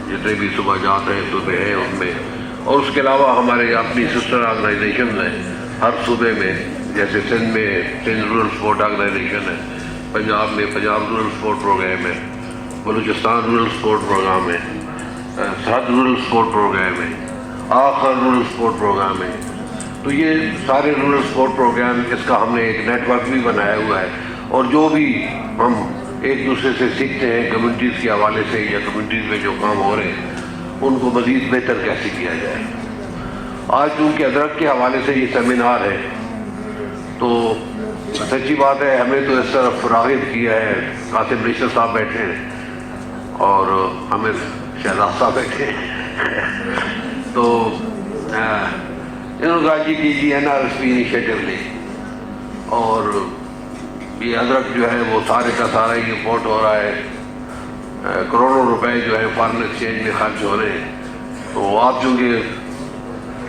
जितने भी सुबह जात हैं सूबे हैं उनमें, और उसके अलावा हमारे अपनी सिस्टर ऑर्गेनाइजेशन हैं हर सूबे में, जैसे सिंध में सिंध रूरल स्पोर्ट ऑर्गेनाइजेशन है, पंजाब में पंजाब रूरल स्पोर्ट प्रोग्राम है, बलूचिस्तान रूरल स्पोर्ट प्रोग्राम है, सरहद रूरल स्पोर्ट प्रोग्राम है, आखर रूरल स्पोर्ट प्रोग्राम है। तो ये सारे रूरल स्पोर्ट प्रोग्राम, इसका हमने एक नेटवर्क भी बनाया हुआ है और जो भी हम एक दूसरे से सीखते हैं कम्युनिटीज़ के हवाले से या कम्युनिटीज़ में जो काम हो रहे हैं उनको मज़ीद बेहतर कैसे किया जाए। आज चूँकि अदरक के हवाले से ये सेमिनार है तो सच्ची बात है, हमें तो इस तरफ राग़िब किया है, कासिम रिश्तर साहब बैठे हैं और हमें शहजाद साहब बैठे हैं तो इन्होंने कहा जी कि NRSP इनिशिएटिव ले और ये अदरक जो है वो सारे का सारा ही इम्पोर्ट हो रहा है, करोड़ों रुपए जो है फॉरेन एक्सचेंज में खर्च हो रहे हैं, तो आप चूँकि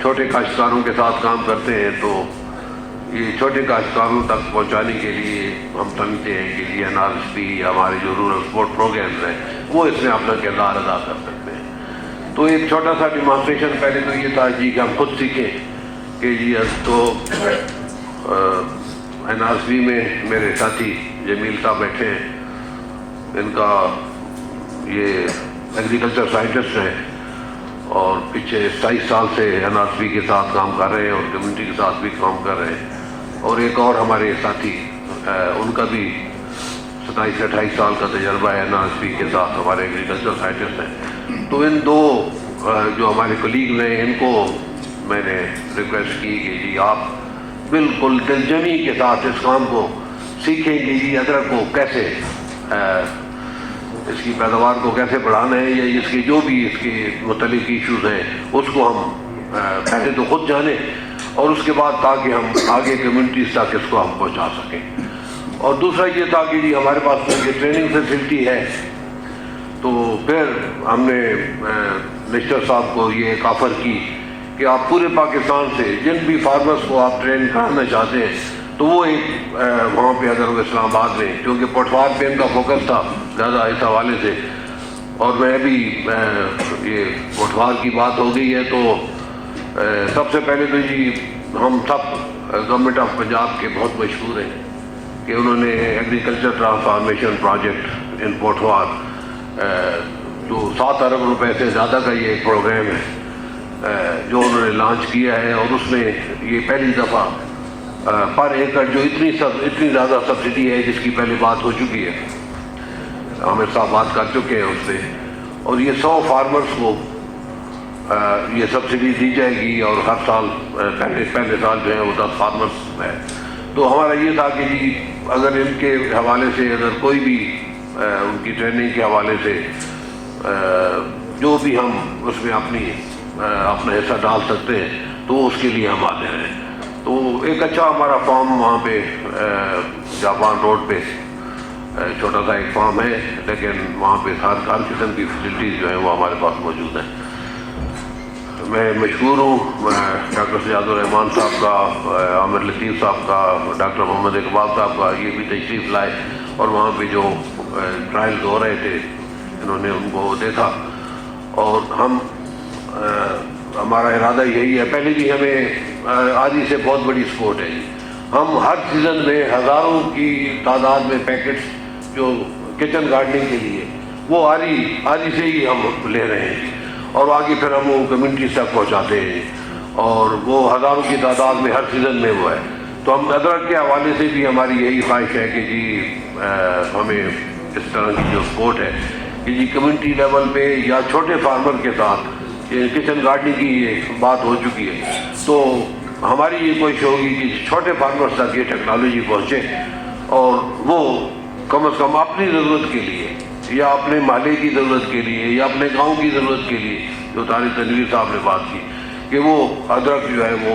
छोटे काश्तकारों के साथ काम करते हैं, तो ये छोटे काश्तकारों तक पहुंचाने के लिए हम समझते हैं कि ये NRSP या हमारे जो रूरल सपोर्ट प्रोग्राम्स हैं वो इसमें अपना किरदार अदा कर सकते हैं। तो एक छोटा सा डिमॉन्स्ट्रेशन पहले तो ये था जी कि हम खुद सीखें कि जी तो NRSP में मेरे साथी जमील साहब बैठे हैं, इनका ये एग्रीकल्चर साइंटिस्ट हैं और पीछे 27 साल से NRSP के साथ काम कर रहे हैं और कम्युनिटी के साथ भी काम कर रहे हैं। और एक और हमारे साथी उनका भी 27-28 साल का तजर्बा है NRSP के साथ, हमारे एग्रीकल्चर साइंटिस्ट हैं। तो इन दो जो हमारे कलीग हैं इनको मैंने रिक्वेस्ट की कि जी आप बिल्कुल दिलजमी के साथ इस काम को सीखेंगे जी, अदरक को कैसे इसकी पैदावार को कैसे बढ़ाना है या इसके जो भी इसके मुतल्लिक इशूज़ हैं उसको हम पहले तो खुद जाने और उसके बाद ताकि हम आगे कम्युनिटीज़ तक इसको हम पहुंचा सकें। और दूसरा ये था कि जी हमारे पास तो ये ट्रेनिंग फैसिलिटी है, तो फिर हमने मिनिस्टर साहब को ये एक ऑफ़र की कि आप पूरे पाकिस्तान से जिन भी फार्मर्स को आप ट्रेन कराना चाहते हैं तो वो एक वहाँ पे अगर वो इस्लामाबाद में, क्योंकि पटवार पे इनका फोकस था ज़्यादा इस हवाले से, और मैं भी ये पटवार की बात हो गई है तो सबसे पहले तो जी हम सब गवर्नमेंट ऑफ पंजाब के बहुत मशहूर हैं कि उन्होंने एग्रीकल्चर ट्रांसफार्मेशन प्रोजेक्ट इन पटवार जो 7 अरब रुपए से ज़्यादा का ये एक प्रोग्राम है जो उन्होंने लॉन्च किया है, और उसमें ये पहली दफ़ा पर एकड़ जो इतनी ज़्यादा सब्सिडी है जिसकी पहले बात हो चुकी है, आमिर साहब बात कर चुके हैं उससे, और ये 100 फार्मर्स को ये सब्सिडी दी जाएगी और हर साल पहले साल जो है वो 10 फार्मर्स है। तो हमारा ये था कि जी अगर इनके हवाले से अगर कोई भी उनकी ट्रेनिंग के हवाले से जो भी हम उसमें अपना हिस्सा डाल सकते हैं तो उसके लिए हम आते हैं। तो एक अच्छा हमारा फार्म वहाँ पे जापान रोड पे छोटा सा एक फार्म है, लेकिन वहाँ पे हर किस्म की फैसिलिटीज़ जो है वो हमारे पास मौजूद हैं। मैं मशहूर हूँ डॉक्टर सजादुर रहमान साहब का, आमिर लतीफ़ साहब का, डॉक्टर मोहम्मद इकबाल साहब का, ये भी तशरीफ़ लाए और वहाँ पे जो ट्रायल्स हो रहे थे इन्होंने उनको देखा, और हमारा इरादा यही है, पहले भी हमें आदि से बहुत बड़ी सपोर्ट है जी। हम हर सीज़न में हज़ारों की तादाद में पैकेट्स जो किचन गार्डनिंग के लिए वो आदि से ही हम ले रहे हैं और आगे फिर हम वो कम्युनिटी तक पहुंचाते हैं, और वो हज़ारों की तादाद में हर सीज़न में वो है। तो हम अदरक के हवाले से भी हमारी यही ख्वाहिश है कि जी हमें इस तरह की जो सपोर्ट है कि जी कम्युनिटी लेवल पे या छोटे फार्मर के साथ किचन गार्डनिंग की ये बात हो चुकी है, तो हमारी ये कोशिश होगी कि छोटे फार्मर्स तक ये टेक्नोलॉजी पहुँचे और वो कम से कम अपनी ज़रूरत के लिए या अपने महल्ले की ज़रूरत के लिए या अपने गांव की ज़रूरत के लिए, जो तारिक तनवीर साहब ने बात की कि वो अदरक जो है वो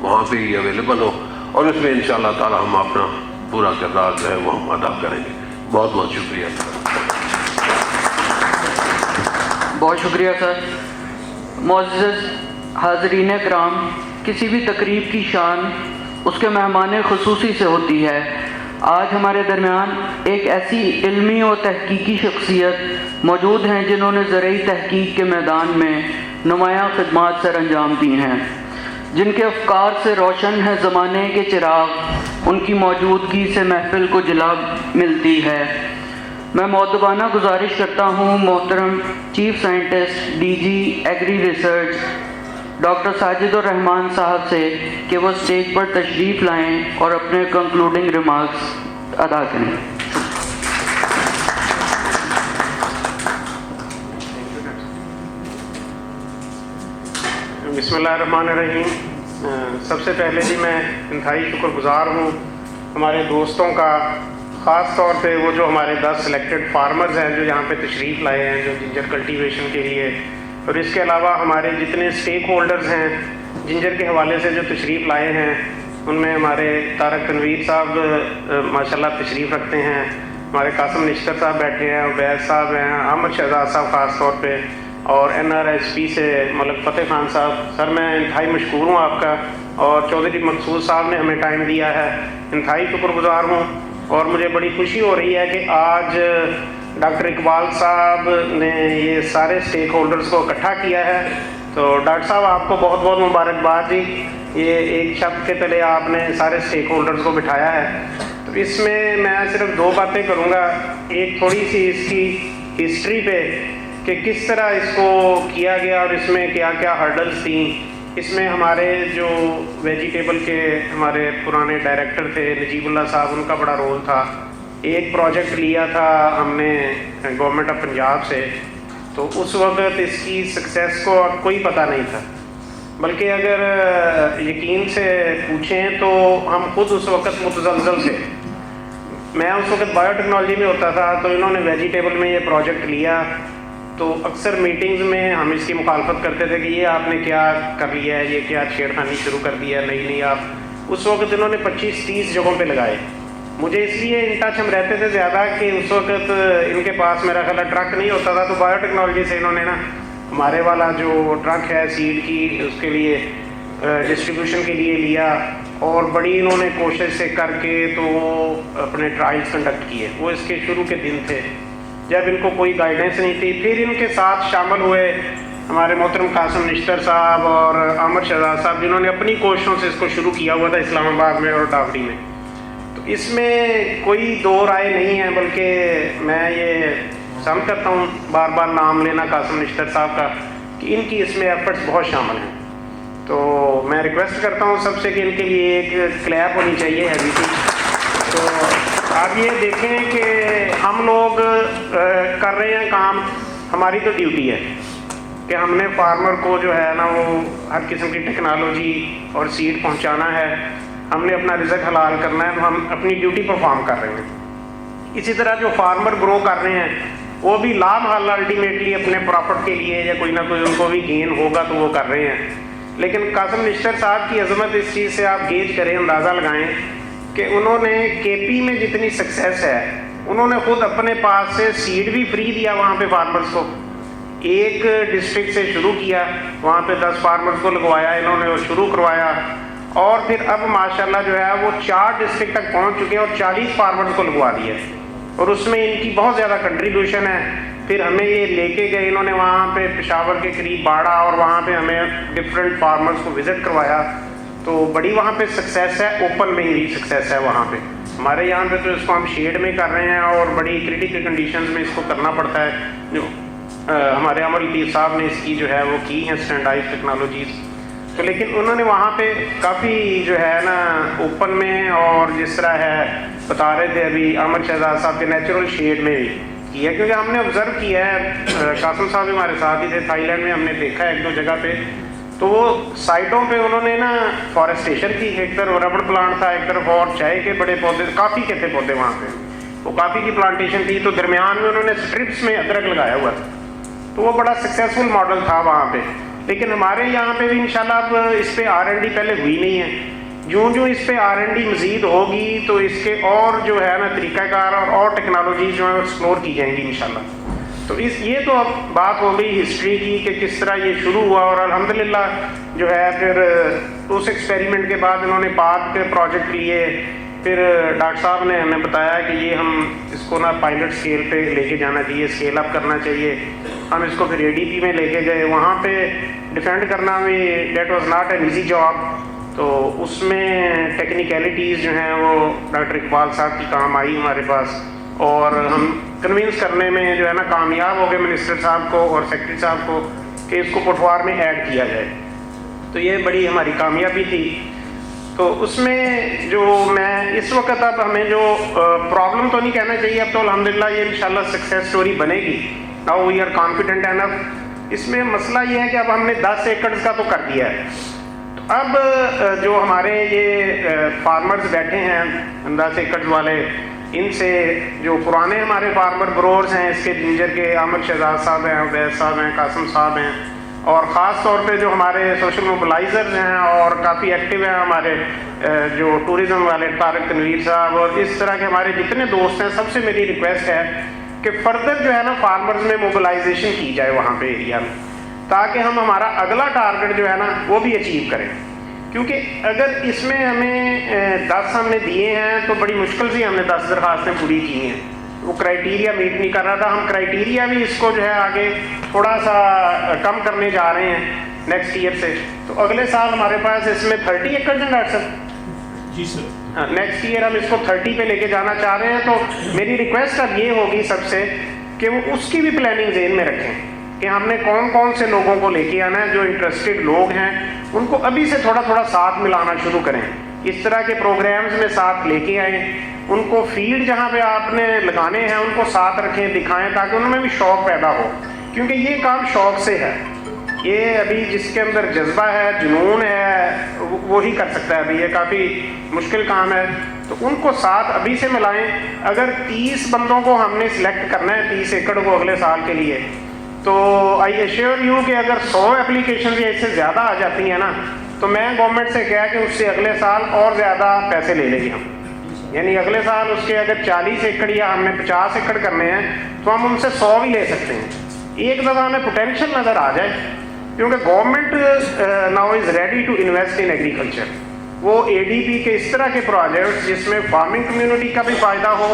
वहाँ पे ही अवेलेबल हो, और इसमें इंशाअल्लाह ताला हम अपना पूरा किरदार जो है वो हम अदा करेंगे। बहुत बहुत शुक्रिया सर। बहुत शुक्रिया सर। मुअज़्ज़ज़ हाज़रीन कराम, किसी भी तकरीब की शान उसके मेहमान ख़ुसूसी से होती है। आज हमारे दरमियान एक ऐसी इल्मी और तहकीकी शख्सियत मौजूद हैं जिन्होंने ज़रई तहकीक के मैदान में नुमायाँ खिदमात सर अंजाम दी हैं, जिनके अफ़कार से रोशन है ज़माने के चिराग, उनकी मौजूदगी से महफिल को जला मिलती है। मैं मौदबाना गुजारिश करता हूँ मोहतरम chief scientist DG agri research doctor Sajidur Rahman साहब से कि वो स्टेज पर तशरीफ़ लाएं और अपने कंक्लूडिंग रिमार्क्स अदा करें। बिस्मिल्लाहिर्रहमानिर्रहीम। सबसे पहले जी मैं इंतहाई शुक्रगुज़ार हूँ हमारे दोस्तों का, ख़ास तौर पे वो जो हमारे 10 सिलेक्टेड फार्मर्स हैं जो यहाँ पे तशरीफ़ लाए हैं जो जिंजर कल्टीवेशन के लिए, और इसके अलावा हमारे जितने स्टेक होल्डर्स हैं जिंजर के हवाले से जो तशरीफ़ लाए हैं, उनमें हमारे तारक तनवीर साहब माशाल्लाह तशरीफ़ रखते हैं, हमारे कासिम निश्तर साहब बैठे हैं, उबैद साहब हैं, अहमद शहजाद साहब ख़ास तौर पे, और NRSP से मलक फ़तेह खान साहब, सर मैं इंतहाई मशकूर हूँ आपका, और चौधरी मकसूद साहब ने हमें टाइम दिया है, इंतहाई शुक्रगुजार हूँ। और मुझे बड़ी खुशी हो रही है कि आज डॉक्टर इकबाल साहब ने ये सारे स्टेक होल्डर्स को इकट्ठा किया है। तो डॉक्टर साहब आपको बहुत बहुत मुबारकबाद जी, ये एक शब्द के तले आपने सारे स्टेक होल्डर्स को बिठाया है। तो इसमें मैं सिर्फ 2 बातें करूँगा, एक थोड़ी सी इसकी हिस्ट्री पे कि किस तरह इसको किया गया और इसमें क्या क्या हर्डल्स थी। इसमें हमारे जो वेजिटेबल के हमारे पुराने डायरेक्टर थे नजीबुल्लाह साहब, उनका बड़ा रोल था। एक प्रोजेक्ट लिया था हमने गवर्नमेंट ऑफ पंजाब से, तो उस वक्त इसकी सक्सेस को कोई पता नहीं था, बल्कि अगर यकीन से पूछें तो हम खुद उस वक्त मुतज़लज़ल थे। मैं उस वक्त बायोटेक्नोलॉजी में होता था, तो इन्होंने वेजिटेबल में ये प्रोजेक्ट लिया, तो अक्सर मीटिंग्स में हम इसकी मुखालफत करते थे कि ये आपने क्या कर लिया है, ये क्या छेड़खानी शुरू कर दिया है, नहीं आप। उस वक्त इन्होंने 25-30 जगहों पे लगाए। मुझे इसलिए इन टच हम रहते थे ज़्यादा कि उस वक्त इनके पास मेरा ख्याल ट्रक नहीं होता था, तो बायोटेक्नोलॉजी से इन्होंने ना हमारे वाला जो ट्रक है सीड की, उसके लिए डिस्ट्रीब्यूशन के लिए लिया, और बड़ी इन्होंने कोशिश से करके तो अपने ट्रायल्स कंडक्ट किए। वो इसके शुरू के दिन थे जब इनको कोई गाइडेंस नहीं थी। फिर इनके साथ शामिल हुए हमारे मोहतरम कासिम निश्तर साहब और अमर शहजाद साहब, जिन्होंने अपनी कोशिशों से इसको शुरू किया हुआ था इस्लामाबाद में और डावरी में। तो इसमें कोई 2 राय नहीं है, बल्कि मैं ये समझ करता हूँ बार बार नाम लेना कासिम निश्तर साहब का कि इनकी इसमें एफर्ट्स बहुत शामिल हैं। तो मैं रिक्वेस्ट करता हूँ सबसे कि इनके लिए एक क्लैप होनी चाहिए हैवी सी। तो आप ये देखें कि हम लोग कर रहे हैं काम, हमारी तो ड्यूटी है कि हमने फार्मर को जो है ना वो हर किस्म की टेक्नोलॉजी और सीड पहुंचाना है, हमने अपना रिज़्क हलाल करना है, तो हम अपनी ड्यूटी परफॉर्म कर रहे हैं। इसी तरह जो फार्मर ग्रो कर रहे हैं वो भी लाभ हाल अल्टीमेटली अपने प्रॉफिट के लिए या कोई ना कोई उनको भी गेन होगा तो वो कर रहे हैं। लेकिन कासिम निश्तर साहब की अजमत इस चीज़ से आप गेज करें, अंदाज़ा लगाएं कि उन्होंने KP में जितनी सक्सेस है, उन्होंने खुद अपने पास से सीड भी फ्री दिया वहाँ पे फार्मर्स को। एक डिस्ट्रिक्ट से शुरू किया, वहाँ पे 10 फार्मर्स को लगवाया इन्होंने, वो शुरू करवाया, और फिर अब माशाल्लाह जो है वो 4 डिस्ट्रिक्ट तक पहुँच चुके हैं और 40 फार्मर्स को लगवा दिया, और उसमें इनकी बहुत ज़्यादा कंट्रीब्यूशन है। फिर हमें ये लेके गए इन्होंने वहाँ पे पेशावर के करीब बाड़ा, और वहाँ पे हमें डिफरेंट फार्मर्स को विज़िट करवाया। तो बड़ी वहाँ पे सक्सेस है, ओपन में ही सक्सेस है वहाँ पे। हमारे यहाँ पे तो इसको हम शेड में कर रहे हैं और बड़ी क्रिटिकल कंडीशंस में इसको करना पड़ता है। जो हमारे अमर लतीफ़ साहब ने इसकी जो है वो की है स्टैंडर्डाइज टेक्नोलॉजीज़। तो लेकिन उन्होंने वहाँ पे काफ़ी जो है ना ओपन में, और जिस तरह है बता रहे थे अभी अमर शहजाद साहब के नेचुरल शेड में भी किया, क्योंकि हमने ऑब्ज़र्व किया है, कासिम साहब भी हमारे साथ ही थे, थाईलैंड में हमने देखा है 1-2 जगह पे, तो वो साइडों पे उन्होंने ना फॉरेस्टेशन की, एक तरफ रबड़ प्लांट था, एक तरफ और चाय के बड़े पौधे, काफ़ी के थे पौधे वहाँ पे, वो काफ़ी की प्लांटेशन थी। तो दरमियान में उन्होंने स्ट्रिप्स में अदरक लगाया हुआ था, तो वो बड़ा सक्सेसफुल मॉडल था वहाँ पे। लेकिन हमारे यहाँ पे भी इंशाल्लाह अब इस पर R&D पहले हुई नहीं है, जो इस पर R&D मज़ीद होगी तो इसके और जो है ना तरीक़ाकार और टेक्नोलॉजी जो है एक्सप्लोर की जाएंगी इंशाल्लाह। तो ये तो अब बात हो गई हिस्ट्री की कि किस तरह ये शुरू हुआ, और अल्हम्दुलिल्लाह जो है फिर उस एक्सपेरिमेंट के बाद इन्होंने पार्क के प्रोजेक्ट लिए। फिर डॉक्टर साहब ने हमें बताया कि ये हम इसको ना पायलट स्केल पे लेके जाना चाहिए, स्केल अप करना चाहिए। हम इसको फिर ADP में लेके गए, वहाँ पे डिफेंड करना भी that was not an easy job. तो उसमें टेक्निकलिटीज़ जो हैं वो डॉक्टर इकबाल साहब की काम आई हमारे पास, और हम कन्विंस करने में जो है ना कामयाब हो गए मिनिस्टर साहब को और सेक्रेटरी साहब को कि इसको पटवार में ऐड किया जाए। तो ये बड़ी हमारी कामयाबी थी। तो उसमें जो मैं इस वक्त अब हमें जो प्रॉब्लम तो नहीं कहना चाहिए, अब तो अल्हम्दुलिल्लाह ये इंशाल्लाह सक्सेस स्टोरी बनेगी। Now we are confident enough. इसमें मसला ये है कि अब हमने 10 एकड़ का तो कर दिया है। तो अब जो हमारे ये फार्मर्स बैठे हैं 10 एकड़ वाले, इनसे जो पुराने हमारे फार्मर ग्रोअर्स हैं इसके जिंजर के, अहमद शहजाद साहब हैं, उबैद साहब हैं, कासिम साहब हैं, और ख़ास तौर पे जो हमारे सोशल मोबिलाइजर्स हैं और काफ़ी एक्टिव हैं हमारे जो टूरिज़्म वाले तारिक तनवीर साहब, और इस तरह के हमारे जितने दोस्त हैं, सबसे मेरी रिक्वेस्ट है कि फर्दर जो है ना फार्मर्स में मोबिलाइजेशन की जाए वहाँ पे एरिया में, ताकि हम हमारा अगला टारगेट जो है ना वो भी अचीव करें। क्योंकि अगर इसमें हमें 10 हमने दिए हैं तो बड़ी मुश्किल से हमने 10 दरखास्तें पूरी की हैं, वो क्राइटेरिया मीट नहीं कर रहा था। हम क्राइटेरिया भी इसको जो है आगे थोड़ा सा कम करने जा रहे हैं नेक्स्ट ईयर से। तो अगले साल हमारे पास इसमें 30 एकड़ है डॉक्टर साहब? जी सर। हाँ, नेक्स्ट ईयर हम इसको 30 पे लेके जाना चाह रहे हैं। तो मेरी रिक्वेस्ट अब ये होगी सबसे कि वो उसकी भी प्लानिंग जेन में रखें कि हमने कौन कौन से लोगों को लेके आना है, जो इंटरेस्टेड लोग हैं उनको अभी से थोड़ा थोड़ा साथ मिलाना शुरू करें। इस तरह के प्रोग्राम्स में साथ लेके आएँ, उनको फील्ड जहाँ पे आपने लगाने हैं उनको साथ रखें, दिखाएं, ताकि उनमें भी शौक़ पैदा हो। क्योंकि ये काम शौक़ से है, ये अभी जिसके अंदर जज्बा है, जुनून है, वो ही कर सकता है। अभी ये काफ़ी मुश्किल काम है, तो उनको साथ अभी से मिलाएं। अगर 30 बंदों को हमने सिलेक्ट करना है 30 एकड़ को अगले साल के लिए, तो आई एश्योर यू कि अगर 100 एप्लीकेशन या इससे ज़्यादा आ जाती हैं ना, तो मैं गवर्नमेंट से कहा कि उससे अगले साल और ज़्यादा पैसे ले लेंगे हम। यानी अगले साल उसके अगर 40 एकड़ या हमने 50 एकड़ करने हैं तो हम उनसे 100 भी ले सकते हैं। एक दफ़ा हमें पोटेंशियल नज़र आ जाए, क्योंकि government now is ready to invest in agriculture. वो ADP के इस तरह के प्रोजेक्ट्स जिसमें फार्मिंग कम्युनिटी का भी फ़ायदा हो,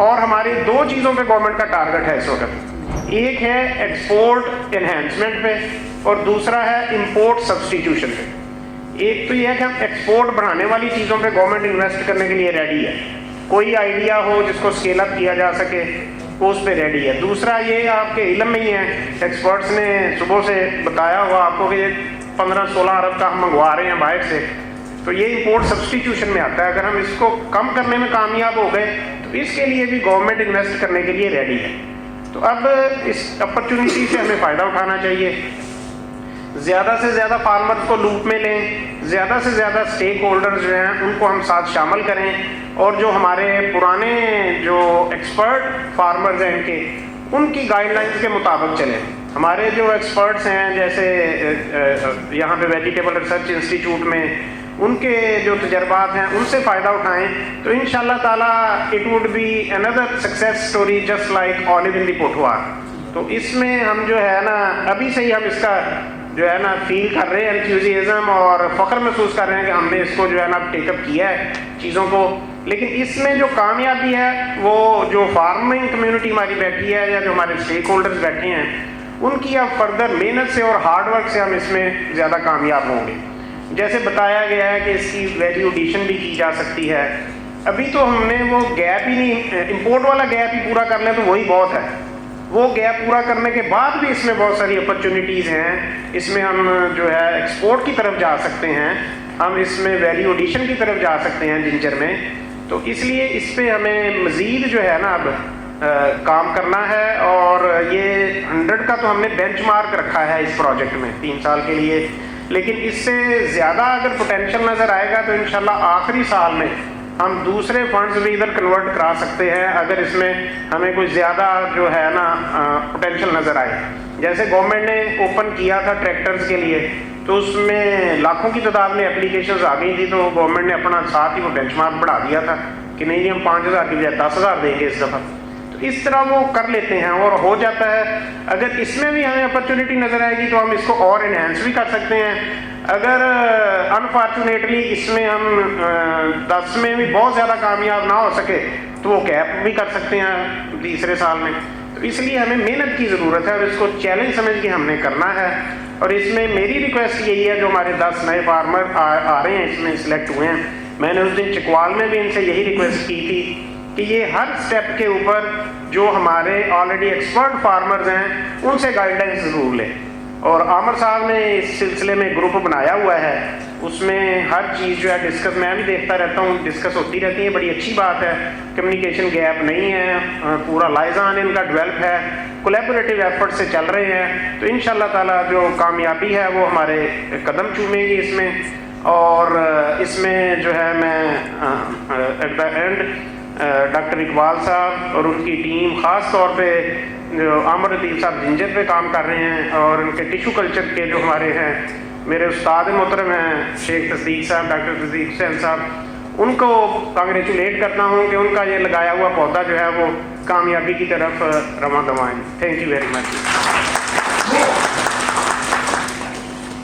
और हमारी 2 चीज़ों पे गवर्नमेंट का टारगेट है इस वक्त। एक है एक्सपोर्ट एनहेंसमेंट पे और दूसरा है इंपोर्ट सब्सटीट्यूशन पे। एक तो ये है कि हम एक्सपोर्ट बढ़ाने वाली चीज़ों पे गवर्नमेंट इन्वेस्ट करने के लिए रेडी है, कोई आइडिया हो जिसको स्केल अप किया जा सके वो उस पर रेडी है। दूसरा ये आपके इल्म में ही है, एक्सपर्ट्स ने सुबह से बताया हुआ आपको कि 15-16 अरब का हम मंगवा रहे हैं बाहर से, तो ये इंपोर्ट सब्सटीट्यूशन में आता है। अगर हम इसको कम करने में कामयाब हो गए तो इसके लिए भी गवर्नमेंट इन्वेस्ट करने के लिए रेडी है। तो अब इस अपॉर्चुनिटी से हमें फ़ायदा उठाना चाहिए, ज़्यादा से ज़्यादा फार्मर्स को लूप में लें, ज़्यादा से ज़्यादा स्टेक होल्डर्स जो हैं उनको हम साथ शामिल करें, और जो हमारे पुराने जो एक्सपर्ट फार्मर्स हैं इनके उनकी गाइडलाइंस के मुताबिक चलें। हमारे जो एक्सपर्ट्स हैं जैसे यहाँ पे वेजिटेबल रिसर्च इंस्टीट्यूट में, उनके जो तजर्बात हैं उनसे फ़ायदा उठाएं, तो इंशाल्लाह ताला it would be another success story just like olive in the Pothwar. तो इसमें हम जो है ना अभी से ही हम इसका जो है ना फील कर रहे हैं, एंथुसियाज्म और फ़ख्र महसूस कर रहे हैं कि हमने इसको जो है ना टेकअप किया है चीज़ों को। लेकिन इसमें जो कामयाबी है वो जो फार्मिंग कम्युनिटी हमारी बैठी है या जो हमारे स्टेक होल्डर्स बैठे हैं उनकी अब फर्दर मेहनत से और हार्डवर्क से हम इसमें ज़्यादा कामयाब होंगे। जैसे बताया गया है कि इसकी वैल्यू एडिशन भी की जा सकती है। अभी तो हमने वो गैप ही नहीं, इंपोर्ट वाला गैप ही पूरा कर लें तो वही बहुत है। वो गैप पूरा करने के बाद भी इसमें बहुत सारी अपॉर्चुनिटीज़ हैं। इसमें हम जो है एक्सपोर्ट की तरफ जा सकते हैं, हम इसमें वैल्यू एडिशन की तरफ जा सकते हैं जिंजर में। तो इसलिए इस पर हमें मज़ीद जो है ना अब काम करना है। और ये 100 का तो हमने बेंचमार्क रखा है इस प्रोजेक्ट में 3 साल के लिए, लेकिन इससे ज़्यादा अगर पोटेंशियल नज़र आएगा तो इंशाल्लाह आखिरी साल में हम दूसरे फंड्स भी इधर कन्वर्ट करा सकते हैं, अगर इसमें हमें कोई ज़्यादा जो है ना पोटेंशियल नज़र आए। जैसे गवर्नमेंट ने ओपन किया था ट्रैक्टर्स के लिए, तो उसमें लाखों की तादाद में एप्लीकेशंस आ गई थी, तो गवर्नमेंट ने अपना साथ ही वो बेंचमार्क बढ़ा दिया था कि नहीं हम 5,000 की बजाय 10,000 देंगे इस दफ़ा। तो इस तरह वो कर लेते हैं और हो जाता है। अगर इसमें भी हमें अपॉर्चुनिटी नज़र आएगी तो हम इसको और इन्हेंस भी कर सकते हैं। अगर अनफॉर्चुनेटली इसमें हम 10 में भी बहुत ज़्यादा कामयाब ना हो सके तो वो कैप भी कर सकते हैं तीसरे साल में। तो इसलिए हमें मेहनत की ज़रूरत है और इसको चैलेंज समझ के हमने करना है। और इसमें मेरी रिक्वेस्ट यही है, जो हमारे 10 नए फार्मर आ रहे हैं इसमें सिलेक्ट हुए हैं, मैंने उस दिन चकवाल में भी इनसे यही रिक्वेस्ट की थी कि ये हर स्टेप के ऊपर जो हमारे ऑलरेडी एक्सपर्ट फार्मर्स हैं उनसे गाइडलाइंस ज़रूर लें। और आमिर साहब ने इस सिलसिले में ग्रुप बनाया हुआ है, उसमें हर चीज़ जो है डिस्कस, मैं भी देखता रहता हूँ, डिस्कस होती रहती है, बड़ी अच्छी बात है। कम्युनिकेशन गैप नहीं है, पूरा लाइजान इनका डेवलप है, कोलैबोरेटिव एफर्ट से चल रहे हैं। तो इंशाल्लाह ताला जो कामयाबी है वो हमारे कदम चूमेगी इसमें। और इसमें जो है मैं at the end doctor Iqbal साहब और उनकी टीम, ख़ास तौर पे जो आमिर लतीफ़ साहब जिंजर पे काम कर रहे हैं, और उनके टिशू कल्चर के जो हमारे हैं मेरे उस्ताद मोहतरम हैं शेख तस्दीक साहब, डॉक्टर तस्दीक हुसैन साहब, उनको कांग्रेचुलेट करता हूँ कि उनका ये लगाया हुआ पौधा जो है वो कामयाबी की तरफ रवां दवाएँ। Thank you very much.